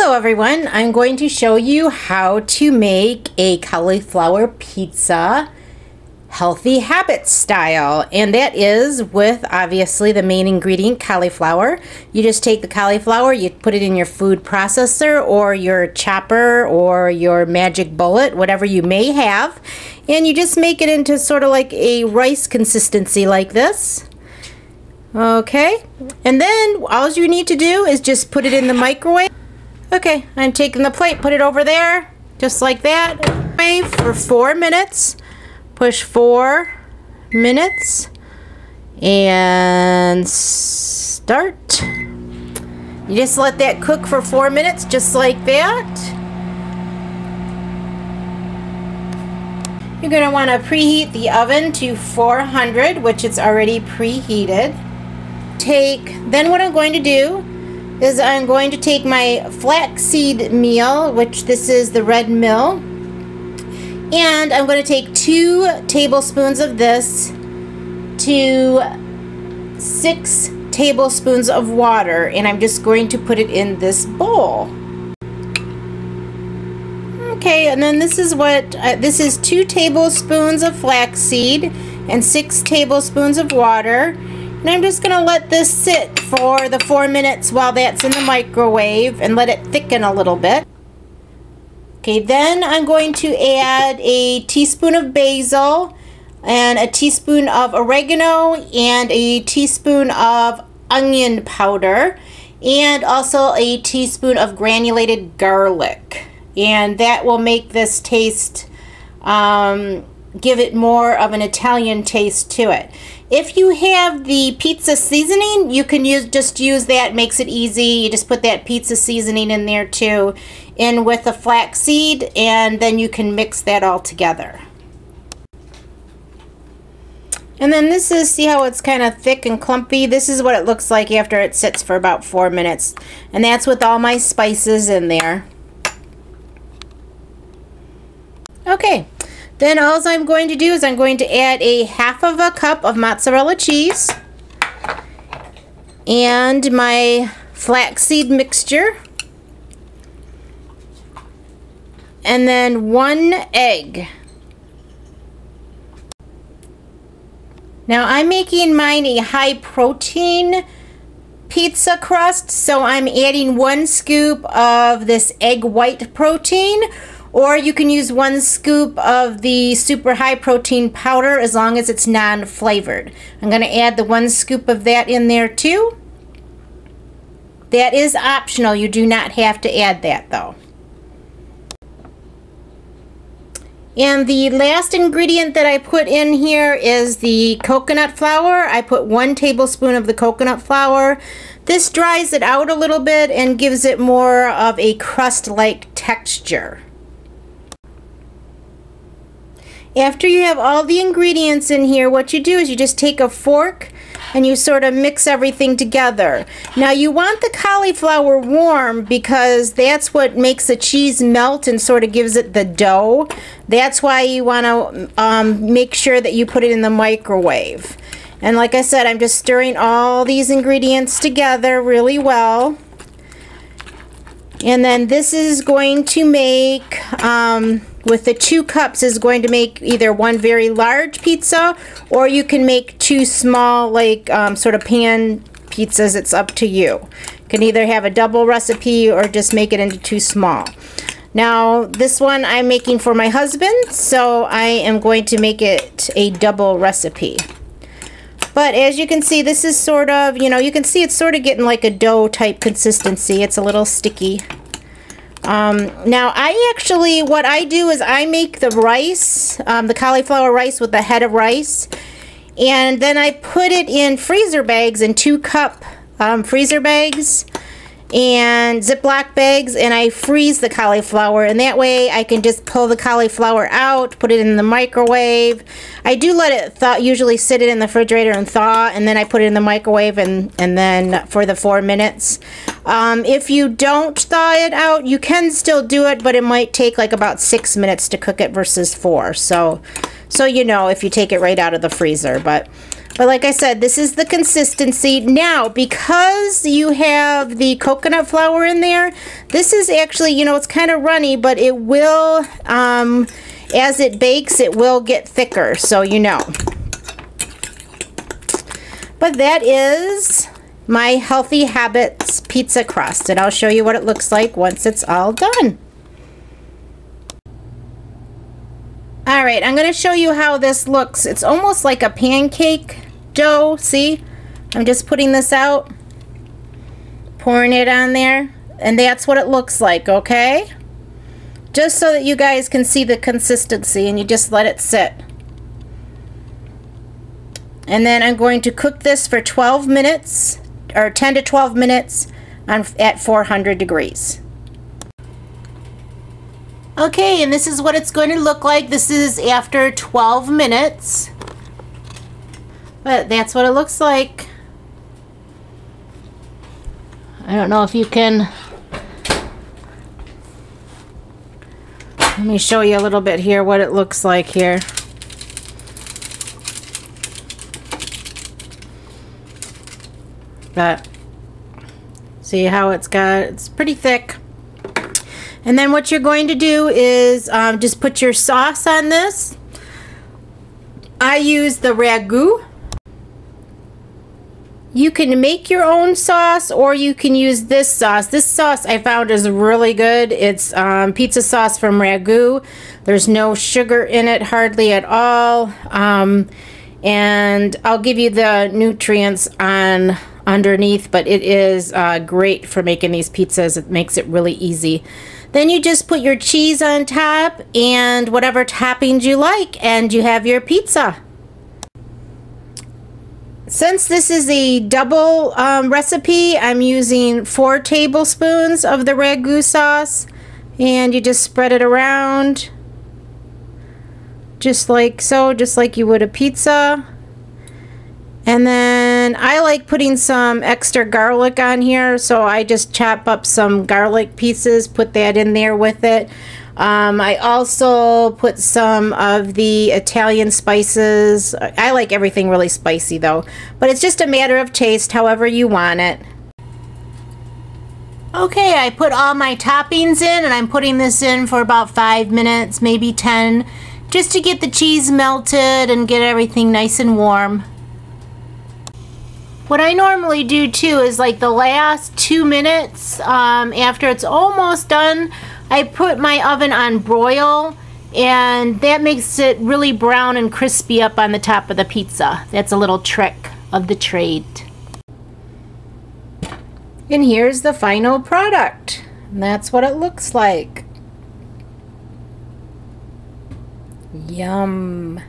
Hello everyone, I'm going to show you how to make a cauliflower pizza healthy habit style, and that is with obviously the main ingredient, cauliflower. You just take the cauliflower, you put it in your food processor or your chopper or your magic bullet, whatever you may have, and you just make it into sort of like a rice consistency like this. Okay, and then all you need to do is just put it in the microwave. Okay, I'm taking the plate, put it over there, just like that. Wait for 4 minutes. Push 4 minutes. And start. You just let that cook for 4 minutes, just like that. You're going to want to preheat the oven to 400, which it's already preheated. Then what I'm going to do is I'm going to take my flaxseed meal, which this is the red mill, and I'm going to take 2 tablespoons of this to 6 tablespoons of water, and I'm just going to put it in this bowl. Okay, and then this is what this is 2 tablespoons of flaxseed and 6 tablespoons of water. And I'm just going to let this sit for the 4 minutes while that's in the microwave and let it thicken a little bit. Okay, then I'm going to add a teaspoon of basil and a teaspoon of oregano and a teaspoon of onion powder and also a teaspoon of granulated garlic. And that will make this taste, give it more of an Italian taste to it. If you have the pizza seasoning, you can just use that. It makes it easy. You just put that pizza seasoning in there too, in with the flaxseed, and then you can mix that all together. And then this is, see how it's kind of thick and clumpy? This is what it looks like after it sits for about 4 minutes. And that's with all my spices in there. Okay. Then all I'm going to do is I'm going to add a half of a cup of mozzarella cheese and my flaxseed mixture, and then 1 egg. Now I'm making mine a high protein pizza crust, so I'm adding 1 scoop of this egg white protein. Or you can use 1 scoop of the super high protein powder as long as it's non-flavored. I'm going to add the 1 scoop of that in there too. That is optional. You do not have to add that though. And the last ingredient that I put in here is the coconut flour. I put 1 tablespoon of the coconut flour. This dries it out a little bit and gives it more of a crust-like texture. After you have all the ingredients in here, what you do is you just take a fork and you sort of mix everything together. Now you want the cauliflower warm because that's what makes the cheese melt and sort of gives it the dough. That's why you want to make sure that you put it in the microwave. And like I said, I'm just stirring all these ingredients together really well. And then this is going to make, with the 2 cups, is going to make either 1 very large pizza, or you can make 2 small, like sort of pan pizzas. It's up to you. You can either have a double recipe or just make it into 2 small. Now this one I'm making for my husband, so I am going to make it a double recipe. But as you can see, this is sort of, you know, you can see it's sort of getting like a dough type consistency. It's a little sticky. Now I actually, what I do is I make the rice, the cauliflower rice with the head of rice, and then I put it in freezer bags, in 2-cup freezer bags and Ziploc bags, and I freeze the cauliflower, and that way I can just pull the cauliflower out, put it in the microwave. I do let it thaw, usually sit it in the refrigerator and thaw, and then I put it in the microwave and then for the 4 minutes. If you don't thaw it out, you can still do it, but it might take like about 6 minutes to cook it versus 4. So you know, if you take it right out of the freezer. But But like I said, this is the consistency. Now, because you have the coconut flour in there, this is actually, you know, it's kind of runny, but it will, as it bakes, it will get thicker, so you know. But that is my Healthy Habits pizza crust, and I'll show you what it looks like once it's all done. All right, I'm going to show you how this looks. It's almost like a pancake dough. See? I'm just putting this out, pouring it on there, and that's what it looks like, okay? Just so that you guys can see the consistency, and you just let it sit. And then I'm going to cook this for 12 minutes, or 10 to 12 minutes at 400 degrees. Okay, and this is what it's going to look like. This is after 12 minutes. But that's what it looks like. I don't know if you can... Let me show you a little bit here what it looks like here. But see how it's pretty thick. And then what you're going to do is just put your sauce on this. I use the ragu. You can make your own sauce, or you can use this sauce. This sauce I found is really good. It's pizza sauce from Ragu. There's no sugar in it, hardly at all. And I'll give you the nutrients on underneath, but it is great for making these pizzas. It makes it really easy. Then you just put your cheese on top and whatever toppings you like, and you have your pizza. Since this is a double recipe, I'm using 4 tablespoons of the ragu sauce, and you just spread it around just like so, just like you would a pizza. And then I like putting some extra garlic on here, so I just chop up some garlic pieces, put that in there with it. I also put some of the Italian spices. I like everything really spicy though, but it's just a matter of taste, however you want it. Okay, I put all my toppings in, and I'm putting this in for about 5 minutes, maybe 10, just to get the cheese melted and get everything nice and warm. What I normally do too is like the last 2 minutes after it's almost done, I put my oven on broil, and that makes it really brown and crispy up on the top of the pizza. That's a little trick of the trade. And here's the final product. And that's what it looks like. Yum.